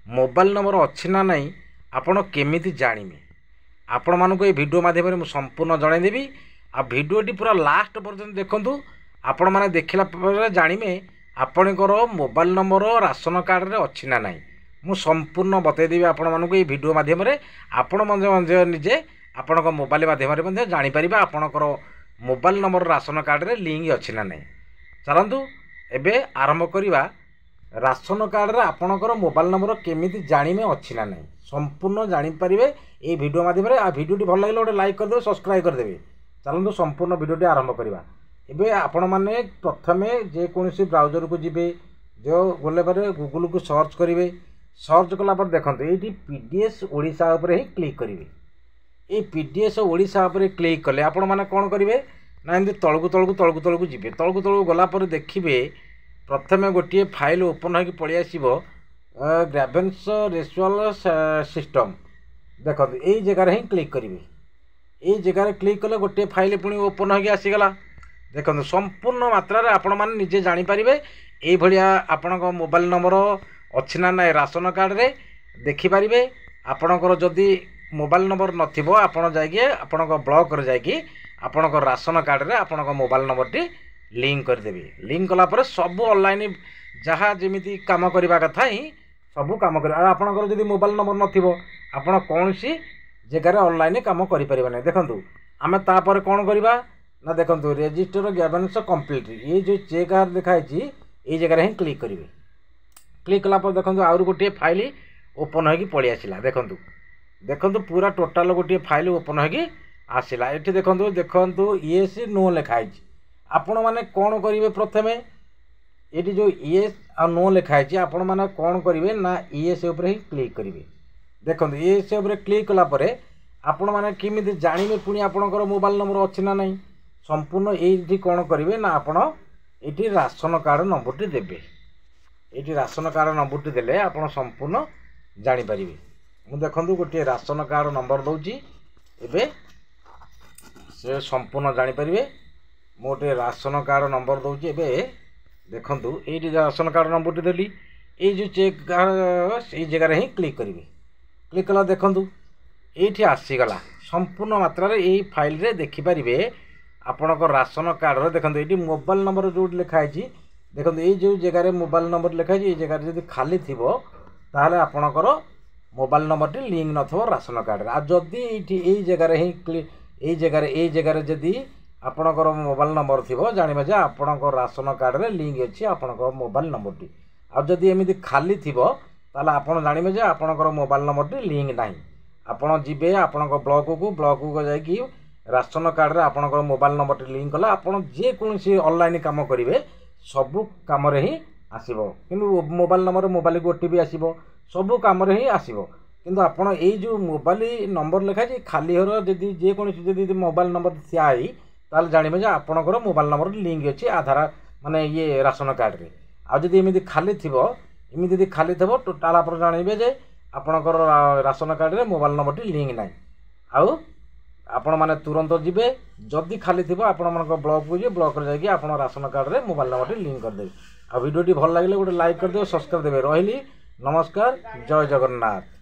Mobile number अच्छी ना नहीं आपण केमिति जानिबे आपण मानक ये वीडियो माध्यम में संपूर्ण जनईदेवी आ वीडियोटी पूरा लास्ट पर्यंत देखंतु आपण माने देखला पर जानिबे आपणकर मोबाइल नंबर राशन कार्ड रे अच्छी ना नहीं मु संपूर्ण बतईदेवी आपण मानक ये वीडियो माध्यम आपण निजे आपण मोबाइल माध्यम जानी परिबा आपणकर मोबाइल नंबर राशन कार्ड रे लिंक अच्छी ना नहीं। चलतु एबे आरंभ करिबा राशन कार्ड रे आपणकर मोबाइल नंबर केमिति जानिबे अच्छी ना नहीं संपूर्ण जानी पारिबे ए वीडियो माध्यम आ वीडियोटी भल लागले गोटे लाइक कर देबे सब्सक्राइब कर देबे। चलतु संपूर्ण वीडियोटी आरंभ करिबा। एबे आपण माने प्रथमे जे कोनोसी ब्राउजर को जिबे जो गोले बारे गूगल को सर्च करिवे सर्च कला पर देखंतु एठी पीडीएस ओडिशा ऊपर ही क्लिक करिवे। ए पीडीएस ओडिशा ऊपर क्लिक कले आपण माने कोन करिवे ना एमती तळकु जिबे तळकु गला पर देखिबे प्रथमे गोटे फाइल ओपन होगी पळि आसीबो ग्रेवेन्स रेचुअल सिस्टम देखो यही जगार ही क्लिक करेंगे। यही जगार क्लिक कले गोटे फाइल पुणी ओपन होगी आसीगला देखो संपूर्ण मात्रा आपण मैंने निजे जानीपर ये भाया आपण मोबाइल नंबर अच्छी ना ना राशन कार्ड रे देखिपारे आपणकर जदि मोबाइल नंबर नथिबो आपण जाइए आपण ब्लॉक रे जाइए आपण राशन कार्ड रे आपण मोबाइल नंबर टी लिंक करदेवी। लिंक कलापर सब ऑनलाइन जहाँ जमी कम करने कथा ही सब कम कर आपणकर जदि मोबाइल नंबर नथिबो आपण कौन सी जगह ऑनलाइन कम करें देखूँ आम तापर कौन करवा ना देखो रजिस्टर ग्रेवेन्स कंप्लीट ये जो चेक देखाई ये जगह ही क्लिक करेंगे। क्लिक कलापर देखो आउर गोटे फाइल ओपन होगी पलि आसला देखो पूरा टोटाल गोटे फाइल ओपन होगी आसला ये देखो ये सी नो लिखाई आपण मैंने कौन करेंगे प्रथमे ये जो ये आ नो लिखाई आपण मैंने कौन करेंगे ना ये से ऊपर ही क्लिक करेंगे। देखो ये से ऊपर क्लिक कलापर आपण मैंने किमिति जानिबे पुणी आपणकर मोबाइल नंबर अच्छी ना नहीं संपूर्ण ये कौन करेंगे ना आपण ये राशन कार्ड नंबर टी देबे ये राशन कार्ड नंबर टी देले आपण संपूर्ण जानीपर मु देखूँ गोटे राशन कार्ड नंबर दूची एबे से संपूर्ण जानीपर मोटे राशन कार्ड नंबर दूची एबे देखूँ ये राशन कार्ड नंबर टी देली ये जो चेक से जगह ही क्लिक करेंगे। क्लिक कला देखूँ ये आसीगला संपूर्ण मात्रा रे यही फाइल रे देखिपारे आपणकर राशन कार्ड रे देखो ये मोबाइल नंबर जो लिखाई देखो ये जो जगह मोबाइल नंबर लिखाई ये जगह जब खाली थी ताहले आपणकर मोबाइल नंबर टी लिंक नथो राशन कार्ड रे आ जदि यही जगह ही यही जगह जदि आपणकर मोबाइल नंबर थी जानिबा जे आपणकर राशन कार्ड रे लिंक अच्छी आपणकर मोबाइल नंबर टी आ जदि एमिति खाली थी ताहले आपण जानिबे जे आपणकर मोबाइल नंबर टी लिंक नाही आपण जिबे आपणकर ब्लॉक को जाइकी राशन कार्ड रे आपणकर मोबाइल नंबर टी लिंक कला आपण जे कोनसी ऑनलाइन काम करिवे सब काम रे ही आसीबो किंतु मोबाइल नंबर मोबाइल को ओटीपी आसीबो सब काम रे ही आसीबो किंतु आपण ए जो मोबाइल नंबर लिखा जी खाली हर जदि जे कोनसी जदि मोबाइल नंबर थियाई ताल जानिबे जे आपणकर मोबाइल नंबर लिंक अछि आधार माने ये राशन कार्ड रे आ जदि एमिति खाली थिबो एमिति जदि खाली थिबो टोटाल आपण जानिबे जे आपणकर राशन कार्ड रे मोबाइल नंबर टी लिंक नाही आउ आपण माने तुरंत जिबे जदि खाली थिबो आपण मानक ब्लॉक को जे ब्लॉक रे जाकी आपण राशन कार्ड रे मोबाइल नंबर टी लिंक कर देबे। आ वीडियोटी भल लागले गोटे लाइक कर देबे सब्सक्राइब देबे। रहिली नमस्कार जय जगन्नाथ।